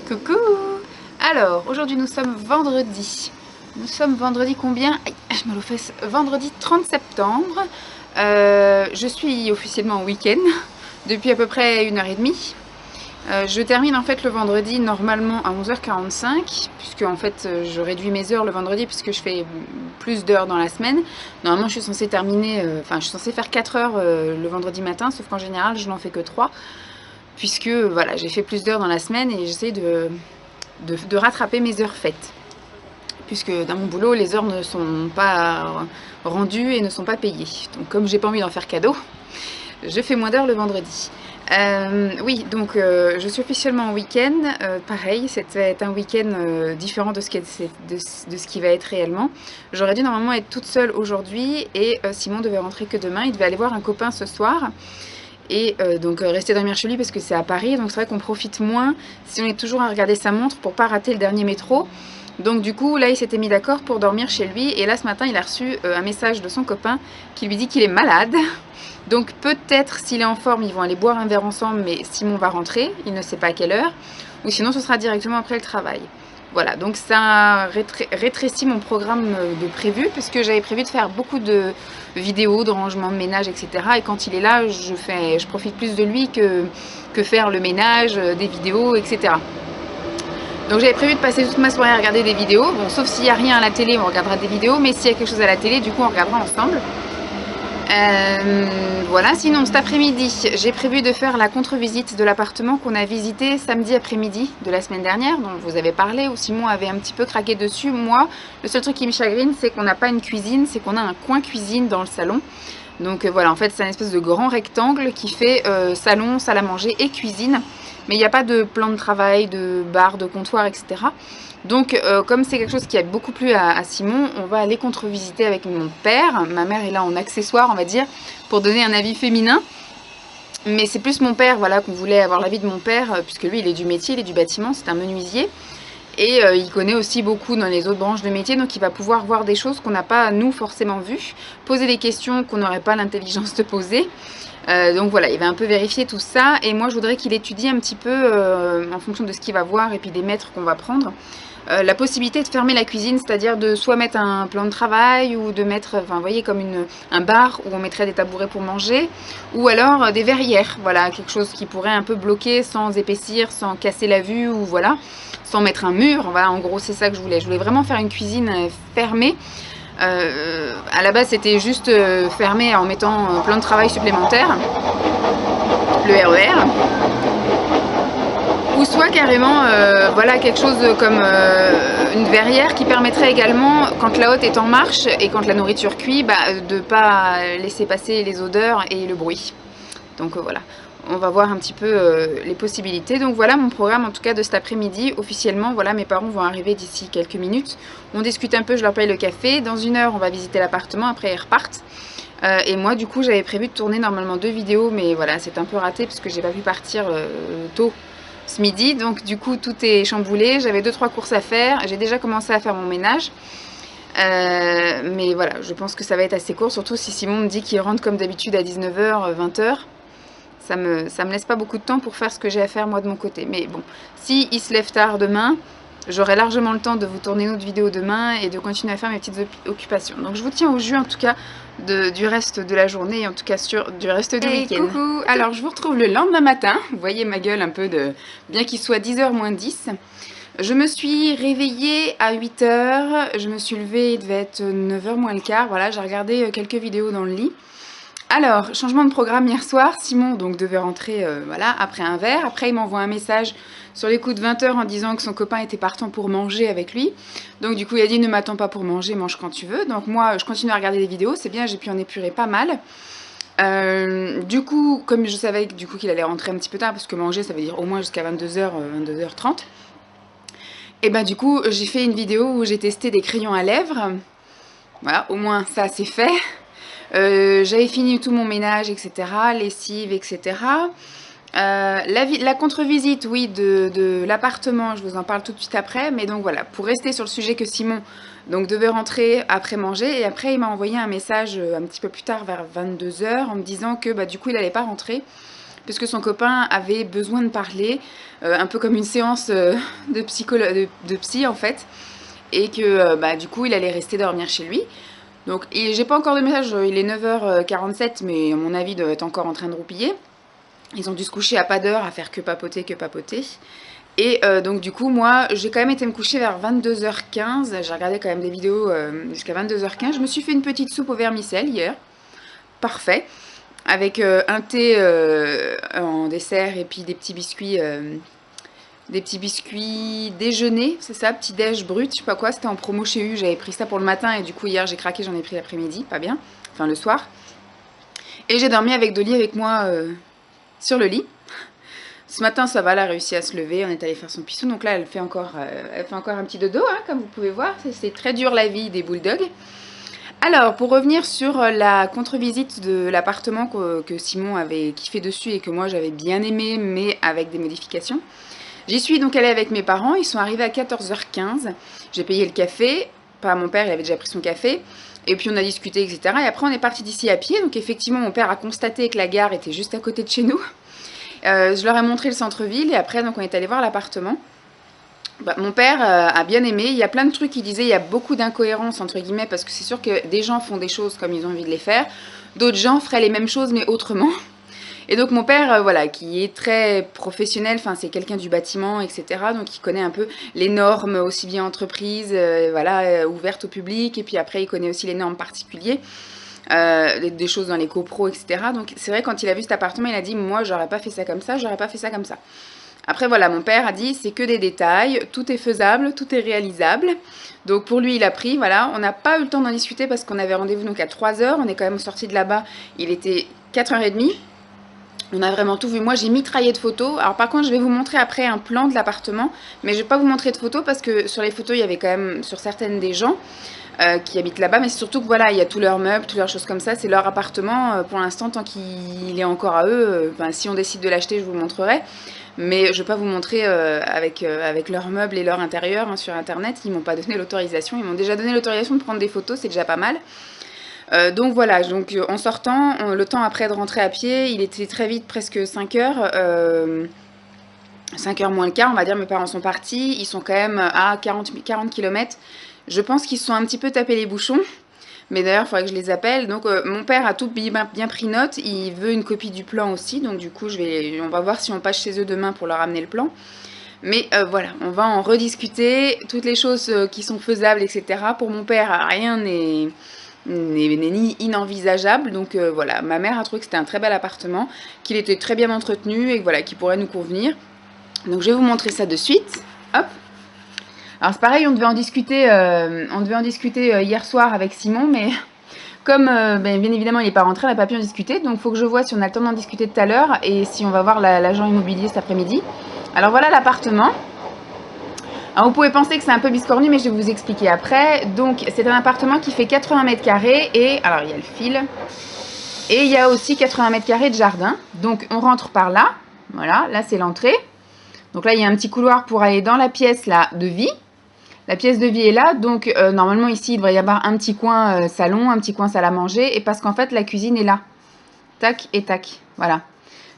Coucou! Alors, aujourd'hui nous sommes vendredi. Nous sommes vendredi combien? Aïe, je me le fesse. Vendredi 30 septembre. Je suis officiellement en week-end depuis à peu près 1h30. Je termine en fait le vendredi normalement à 11h45 puisque en fait je réduis mes heures le vendredi puisque je fais plus d'heures dans la semaine. Normalement je suis censée terminer, je suis censée faire 4 heures le vendredi matin, sauf qu'en général je n'en fais que 3 puisque voilà, j'ai fait plus d'heures dans la semaine et j'essaie de rattraper mes heures faites. Puisque dans mon boulot, les heures ne sont pas rendues et ne sont pas payées. Donc comme j'ai pas envie d'en faire cadeau, je fais moins d'heures le vendredi. Oui, donc je suis officiellement en week-end. Pareil, c'est un week-end différent de ce qui va être réellement. J'aurais dû normalement être toute seule aujourd'hui et Simon devait rentrer que demain. Il devait aller voir un copain ce soir. Et donc rester dormir chez lui parce que c'est à Paris, donc c'est vrai qu'on profite moins si on est toujours à regarder sa montre pour pas rater le dernier métro. Donc du coup là il s'était mis d'accord pour dormir chez lui et là ce matin il a reçu un message de son copain qui lui dit qu'il est malade. Donc peut-être s'il est en forme ils vont aller boire un verre ensemble, mais Simon va rentrer, il ne sait pas à quelle heure, ou sinon ce sera directement après le travail. Voilà, donc ça rétrécit mon programme de prévu, puisque j'avais prévu de faire beaucoup de vidéos, de rangement de ménage, etc. Et quand il est là, je profite plus de lui que faire le ménage, des vidéos, etc. Donc j'avais prévu de passer toute ma soirée à regarder des vidéos. Bon, sauf s'il n'y a rien à la télé, on regardera des vidéos, mais s'il y a quelque chose à la télé, du coup on regardera ensemble. Voilà, sinon cet après-midi, j'ai prévu de faire la contre-visite de l'appartement qu'on a visité samedi après-midi de la semaine dernière, dont je vous avais parlé, où Simon avait un petit peu craqué dessus. Moi, le seul truc qui me chagrine, c'est qu'on n'a pas une cuisine, c'est qu'on a un coin cuisine dans le salon. Donc voilà, en fait, c'est un espèce de grand rectangle qui fait salon, salle à manger et cuisine. Mais il n'y a pas de plan de travail, de bar, de comptoir, etc. Donc comme c'est quelque chose qui a beaucoup plu à Simon, on va aller contre-visiter avec mon père. Ma mère est là en accessoire, on va dire, pour donner un avis féminin. Mais c'est plus mon père, voilà, qu'on voulait avoir l'avis de mon père, puisque lui il est du métier, il est du bâtiment, c'est un menuisier. Et il connaît aussi beaucoup dans les autres branches de métier, donc il va pouvoir voir des choses qu'on n'a pas, nous, forcément vues, poser des questions qu'on n'aurait pas l'intelligence de poser. Donc voilà, il va un peu vérifier tout ça, et moi je voudrais qu'il étudie un petit peu, en fonction de ce qu'il va voir et puis des mètres qu'on va prendre, la possibilité de fermer la cuisine, c'est-à-dire de soit mettre un plan de travail ou de mettre, enfin vous voyez, comme un bar où on mettrait des tabourets pour manger, ou alors des verrières, voilà, quelque chose qui pourrait un peu bloquer sans épaissir, sans casser la vue, ou voilà, sans mettre un mur. Voilà, en gros c'est ça que je voulais vraiment faire une cuisine fermée. À la base c'était juste fermé en mettant plan de travail supplémentaire, le RER, ou soit carrément voilà, quelque chose comme une verrière qui permettrait également, quand la hotte est en marche et quand la nourriture cuit, de ne pas laisser passer les odeurs et le bruit. Donc voilà, on va voir un petit peu les possibilités. Donc voilà mon programme en tout cas de cet après-midi. Officiellement, voilà, mes parents vont arriver d'ici quelques minutes. On discute un peu, je leur paye le café. Dans 1 heure, on va visiter l'appartement, après ils repartent. Et moi du coup j'avais prévu de tourner normalement 2 vidéos, mais voilà, c'est un peu raté parce que j'ai pas pu partir tôt ce midi. Donc du coup tout est chamboulé, j'avais 2-3 courses à faire. J'ai déjà commencé à faire mon ménage. Mais voilà, je pense que ça va être assez court, surtout si Simon me dit qu'il rentre comme d'habitude à 19h, 20h. Ça me laisse pas beaucoup de temps pour faire ce que j'ai à faire moi de mon côté. Mais bon, si il se lève tard demain, j'aurai largement le temps de vous tourner une autre vidéo demain et de continuer à faire mes petites occupations. Donc je vous tiens au jus en tout cas du reste de la journée et en tout cas du reste du week-end. Coucou. Alors je vous retrouve le lendemain matin. Vous voyez ma gueule un peu bien qu'il soit 10h moins 10. Je me suis réveillée à 8h. Je me suis levée, il devait être 9h moins le quart. Voilà, j'ai regardé quelques vidéos dans le lit. Alors, changement de programme hier soir, Simon donc devait rentrer voilà, après un verre. Après, il m'envoie un message sur les coups de 20h en disant que son copain était partant pour manger avec lui. Donc du coup, il a dit ne m'attends pas pour manger, mange quand tu veux. Donc moi, je continue à regarder des vidéos, c'est bien, j'ai pu en épurer pas mal. Du coup, comme je savais du coup qu'il allait rentrer un petit peu tard, parce que manger, ça veut dire au moins jusqu'à 22h, 22h30. Et ben du coup, j'ai fait une vidéo où j'ai testé des crayons à lèvres. Voilà, au moins ça c'est fait. J'avais fini tout mon ménage, etc., lessive, etc. La contre-visite, oui, de l'appartement, je vous en parle tout de suite après. Mais donc voilà, pour rester sur le sujet que Simon donc, devait rentrer après manger. Et après, il m'a envoyé un message un petit peu plus tard, vers 22h, en me disant que du coup, il n'allait pas rentrer parce que son copain avait besoin de parler, un peu comme une séance de psy en fait, et que bah, du coup il allait rester dormir chez lui. Donc j'ai pas encore de message, il est 9h47, mais à mon avis il doit être encore en train de roupiller. Ils ont dû se coucher à pas d'heure, à faire que papoter, que papoter. Et donc du coup moi j'ai quand même été me coucher vers 22h15, j'ai regardé quand même des vidéos jusqu'à 22h15, je me suis fait une petite soupe au vermicelle hier, parfait, avec un thé en dessert et puis des petits biscuits déjeuner, c'est ça, petit déj brut, je sais pas quoi, c'était en promo chez U, j'avais pris ça pour le matin et du coup hier j'ai craqué, j'en ai pris l'après-midi, pas bien, enfin le soir. Et j'ai dormi avec Dolly avec moi sur le lit. Ce matin, ça va, elle a réussi à se lever, on est allé faire son pissou, donc là, elle fait encore un petit dodo, hein, comme vous pouvez voir. C'est très dur la vie des bulldogs. Alors, pour revenir sur la contre-visite de l'appartement que Simon avait kiffé dessus et que moi j'avais bien aimé, mais avec des modifications. J'y suis donc allée avec mes parents, ils sont arrivés à 14h15. J'ai payé le café, pas mon père, il avait déjà pris son café. Et puis on a discuté, etc. Et après, on est parti d'ici à pied. Donc effectivement, mon père a constaté que la gare était juste à côté de chez nous. Je leur ai montré le centre-ville et après donc on est allé voir l'appartement. Bah, mon père a bien aimé, il y a plein de trucs qui disaient il y a beaucoup d'incohérences entre guillemets parce que c'est sûr que des gens font des choses comme ils ont envie de les faire, d'autres gens feraient les mêmes choses mais autrement. Et donc mon père, voilà, qui est très professionnel, enfin c'est quelqu'un du bâtiment, etc. Donc il connaît un peu les normes aussi bien entreprises, voilà, ouvertes au public, et puis après il connaît aussi les normes particulières. Des choses dans les copros, etc. Donc c'est vrai, quand il a vu cet appartement, il a dit moi j'aurais pas fait ça comme ça, j'aurais pas fait ça comme ça. Après voilà, mon père a dit c'est que des détails, tout est faisable, tout est réalisable. Donc pour lui il a pris, voilà, on n'a pas eu le temps d'en discuter parce qu'on avait rendez-vous donc à 3h, on est quand même sorti de là-bas, il était 4h30. On a vraiment tout vu. Moi, j'ai mitraillé de photos. Alors par contre, je vais vous montrer après un plan de l'appartement. Mais je ne vais pas vous montrer de photos parce que sur les photos, il y avait quand même, sur certaines, des gens qui habitent là-bas. Mais c'est surtout que voilà, il y a tous leurs meubles, toutes leurs choses comme ça. C'est leur appartement pour l'instant, tant qu'il est encore à eux. Si on décide de l'acheter, je vous montrerai. Mais je ne vais pas vous montrer avec leurs meubles et leur intérieur hein, sur Internet. Ils ne m'ont pas donné l'autorisation. Ils m'ont déjà donné l'autorisation de prendre des photos. C'est déjà pas mal. Donc voilà, donc, en sortant, le temps après de rentrer à pied, il était très vite, presque 5h, 5h moins le quart, on va dire, mes parents sont partis, ils sont quand même à 40 km. Je pense qu'ils se sont un petit peu tapés les bouchons, mais d'ailleurs il faudrait que je les appelle. Donc mon père a tout bien pris note, il veut une copie du plan aussi, donc du coup on va voir si on passe chez eux demain pour leur amener le plan. Mais voilà, on va en rediscuter, toutes les choses qui sont faisables, etc. Pour mon père, rien n'est ni inenvisageable, donc voilà, ma mère a trouvé que c'était un très bel appartement, qu'il était très bien entretenu et voilà, qu'il pourrait nous convenir. Donc je vais vous montrer ça de suite. Hop. Alors c'est pareil, on devait en discuter hier soir avec Simon, mais comme bien évidemment il n'est pas rentré, on n'a pas pu en discuter, donc il faut que je vois si on a le temps d'en discuter tout à l'heure et si on va voir l'agent immobilier cet après-midi. Alors voilà l'appartement. Alors, vous pouvez penser que c'est un peu biscornu, mais je vais vous expliquer après. Donc, c'est un appartement qui fait 80 mètres carrés et, alors il y a le fil, et il y a aussi 80 mètres carrés de jardin. Donc, on rentre par là, voilà, là c'est l'entrée. Donc là, il y a un petit couloir pour aller dans la pièce là, de vie. La pièce de vie est là, donc normalement ici, il devrait y avoir un petit coin salon, un petit coin salle à manger, et parce qu'en fait, la cuisine est là. Tac et tac, voilà.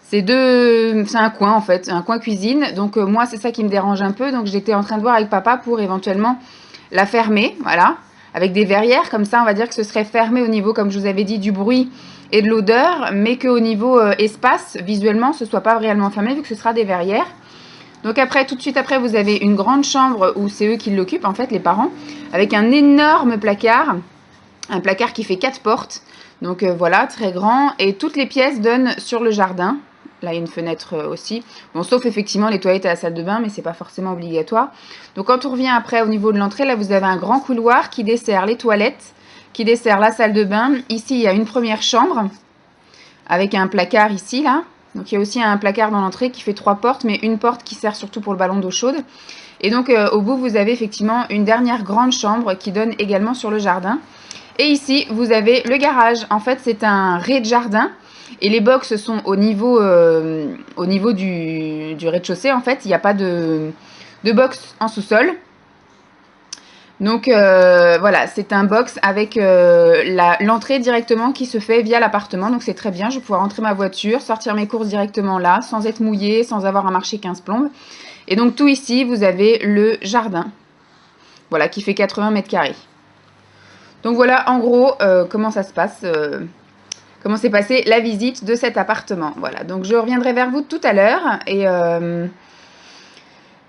C'est un coin en fait, un coin cuisine. Donc moi c'est ça qui me dérange un peu. Donc j'étais en train de voir avec papa pour éventuellement la fermer, voilà, avec des verrières. Comme ça on va dire que ce serait fermé au niveau, comme je vous avais dit, du bruit et de l'odeur, mais qu'au niveau espace, visuellement, ce soit pas réellement fermé vu que ce sera des verrières. Donc après, tout de suite après, vous avez une grande chambre où c'est eux qui l'occupent en fait, les parents, avec un énorme placard, un placard qui fait 4 portes. Donc voilà, très grand. Et toutes les pièces donnent sur le jardin. Là, il y a une fenêtre aussi. Bon, sauf effectivement les toilettes et la salle de bain, mais c'est pas forcément obligatoire. Donc quand on revient après au niveau de l'entrée, là, vous avez un grand couloir qui dessert les toilettes, qui dessert la salle de bain. Ici, il y a une première chambre avec un placard ici, là. Donc il y a aussi un placard dans l'entrée qui fait 3 portes, mais une porte qui sert surtout pour le ballon d'eau chaude. Et donc au bout, vous avez effectivement une dernière grande chambre qui donne également sur le jardin. Et ici, vous avez le garage. En fait, c'est un rez-de-jardin. Et les box sont au niveau du rez-de-chaussée. En fait, il n'y a pas de box en sous-sol. Donc voilà, c'est un box avec l'entrée directement qui se fait via l'appartement. Donc c'est très bien, je vais pouvoir rentrer ma voiture, sortir mes courses directement là, sans être mouillée, sans avoir à marcher 15 plombes. Et donc tout ici, vous avez le jardin, voilà, qui fait 80 mètres carrés. Donc voilà, en gros, comment ça se passe, comment s'est passée la visite de cet appartement. Voilà, donc je reviendrai vers vous tout à l'heure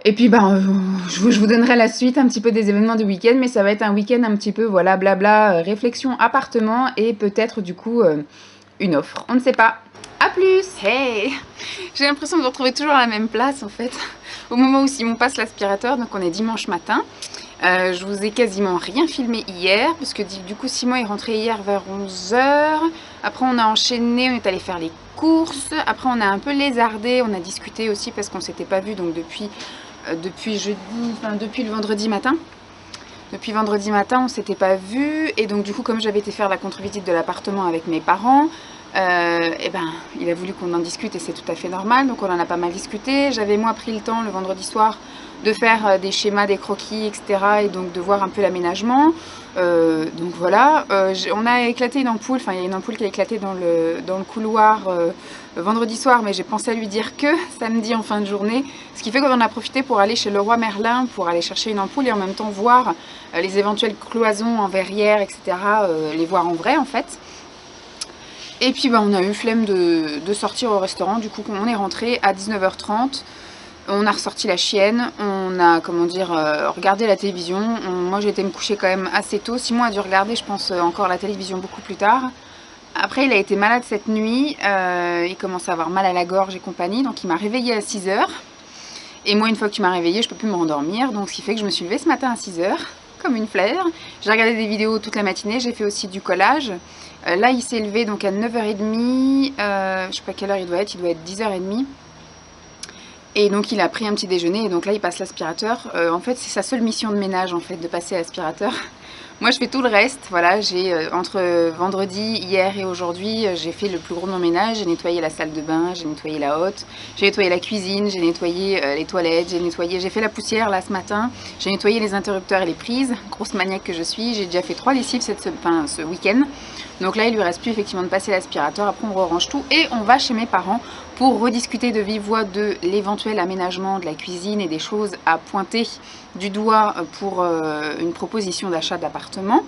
et puis je vous donnerai la suite un petit peu des événements du week-end, mais ça va être un week-end un petit peu, voilà, blabla, réflexion appartement et peut-être du coup une offre. On ne sait pas. A plus. Hey, j'ai l'impression de me retrouver toujours à la même place en fait. Au moment où Simon passe l'aspirateur, donc on est dimanche matin. Je vous ai quasiment rien filmé hier, parce que du coup Simon est rentré hier vers 11 h. Après on a enchaîné, on est allé faire les courses. Après on a un peu lézardé, on a discuté aussi parce qu'on s'était pas vu donc depuis jeudi, enfin depuis le vendredi matin. Depuis vendredi matin on s'était pas vu et donc du coup comme j'avais été faire la contre-visite de l'appartement avec mes parents, et ben il a voulu qu'on en discute et c'est tout à fait normal, donc on en a pas mal discuté. J'avais moi pris le temps le vendredi soir de faire des schémas, des croquis, etc. et donc de voir un peu l'aménagement. Donc voilà, on a éclaté une ampoule, enfin il y a une ampoule qui a éclaté dans le couloir vendredi soir, mais j'ai pensé à lui dire que samedi en fin de journée, ce qui fait qu'on en a profité pour aller chez Leroy Merlin pour aller chercher une ampoule et en même temps voir les éventuelles cloisons en verrière, etc. Les voir en vrai en fait. Et puis on a eu flemme de sortir au restaurant, du coup on est rentré à 19 h 30. On a ressorti la chienne, on a, comment dire, regardé la télévision. Moi j'ai été me coucher quand même assez tôt. Simon a dû regarder, je pense, encore la télévision beaucoup plus tard. Après il a été malade cette nuit, il commence à avoir mal à la gorge et compagnie, donc il m'a réveillée à 6 h. Et moi une fois que tu m'as réveillée, je peux plus me rendormir, donc ce qui fait que je me suis levée ce matin à 6 h, comme une fleur. J'ai regardé des vidéos toute la matinée, j'ai fait aussi du collage. Là il s'est levé donc à 9 h 30, je sais pas quelle heure il doit être 10 h 30. Et donc il a pris un petit déjeuner et donc là il passe l'aspirateur. En fait c'est sa seule mission de ménage en fait, de passer l'aspirateur. Moi je fais tout le reste, voilà, j'ai entre vendredi, hier et aujourd'hui, j'ai fait le plus gros de mon ménage. J'ai nettoyé la salle de bain, j'ai nettoyé la hotte, j'ai nettoyé la cuisine, j'ai nettoyé les toilettes, j'ai fait la poussière là ce matin, j'ai nettoyé les interrupteurs et les prises, grosse maniaque que je suis. J'ai déjà fait 3 lessives ce week-end. Donc là il lui reste plus effectivement de passer l'aspirateur, après on range tout et on va chez mes parents pour rediscuter de vive voix de l'éventuel aménagement de la cuisine et des choses à pointer du doigt pour une proposition d'achat d'appartement.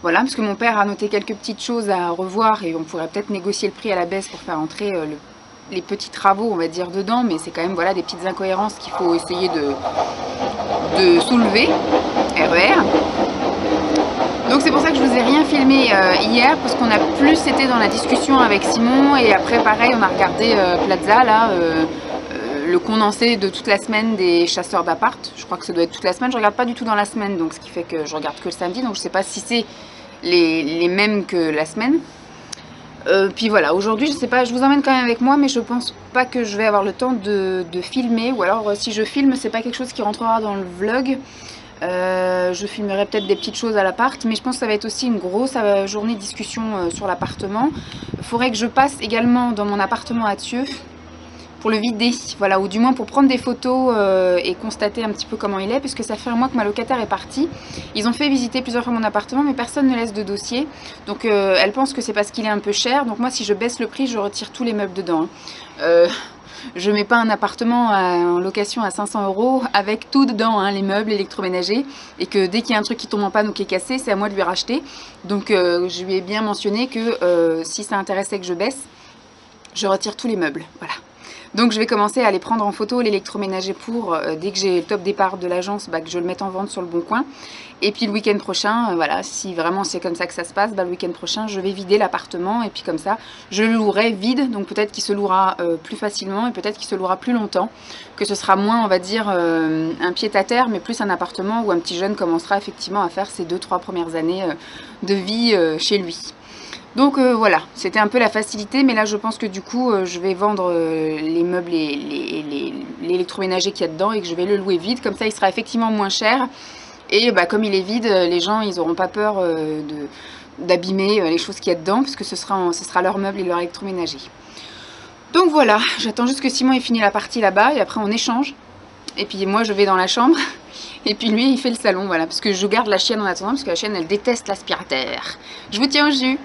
Voilà, parce que mon père a noté quelques petites choses à revoir et on pourrait peut-être négocier le prix à la baisse pour faire entrer les petits travaux, on va dire, dedans, mais c'est quand même voilà, des petites incohérences qu'il faut essayer de soulever. RER. Donc c'est pour ça que je vous ai rien filmé hier, parce qu'on a plus été dans la discussion avec Simon et après pareil on a regardé Plaza là, le condensé de toute la semaine des chasseurs d'appart. Je crois que ça doit être toute la semaine, je regarde pas du tout dans la semaine, donc ce qui fait que je regarde que le samedi, donc je sais pas si c'est les mêmes que la semaine. Puis voilà, aujourd'hui je sais pas, je vous emmène quand même avec moi, mais je pense pas que je vais avoir le temps de filmer, ou alors si je filme c'est pas quelque chose qui rentrera dans le vlog. Je filmerai peut-être des petites choses à l'appart, mais je pense que ça va être aussi une grosse journée de discussion sur l'appartement. Il faudrait que je passe également dans mon appartement à Thieux pour le vider, voilà, ou du moins pour prendre des photos et constater un petit peu comment il est, puisque ça fait un mois que ma locataire est partie. Ils ont fait visiter plusieurs fois mon appartement, mais personne ne laisse de dossier, donc elle pense que c'est parce qu'il est un peu cher. Donc moi si je baisse le prix, je retire tous les meubles dedans, hein. Je mets pas un appartement en location à 500 € avec tout dedans, hein, les meubles, l'électroménager, et que dès qu'il y a un truc qui tombe en panne ou qui est cassé, c'est à moi de lui racheter. Donc je lui ai bien mentionné que si ça intéressait que je baisse, je retire tous les meubles, voilà. Donc je vais commencer à aller prendre en photo l'électroménager pour, dès que j'ai le top départ de l'agence, que je le mette en vente sur le Bon Coin. Et puis le week-end prochain, voilà, si vraiment c'est comme ça que ça se passe, le week-end prochain, je vais vider l'appartement. Et puis comme ça, je le louerai vide. Donc peut-être qu'il se louera plus facilement et peut-être qu'il se louera plus longtemps. Que ce sera moins, on va dire, un pied-à-terre, mais plus un appartement où un petit jeune commencera effectivement à faire ses 2-3 premières années de vie chez lui. Donc voilà, c'était un peu la facilité, mais là je pense que du coup je vais vendre les meubles et l'électroménager qu'il y a dedans et que je vais le louer vide, comme ça il sera effectivement moins cher. Et comme il est vide, les gens ils n'auront pas peur d'abîmer les choses qu'il y a dedans, puisque ce sera leur meuble et leur électroménager. Donc voilà, j'attends juste que Simon ait fini la partie là-bas et après on échange. et puis moi je vais dans la chambre, et puis lui il fait le salon, voilà, parce que je garde la chienne en attendant, parce que la chienne elle déteste l'aspirateur. Je vous tiens au jus.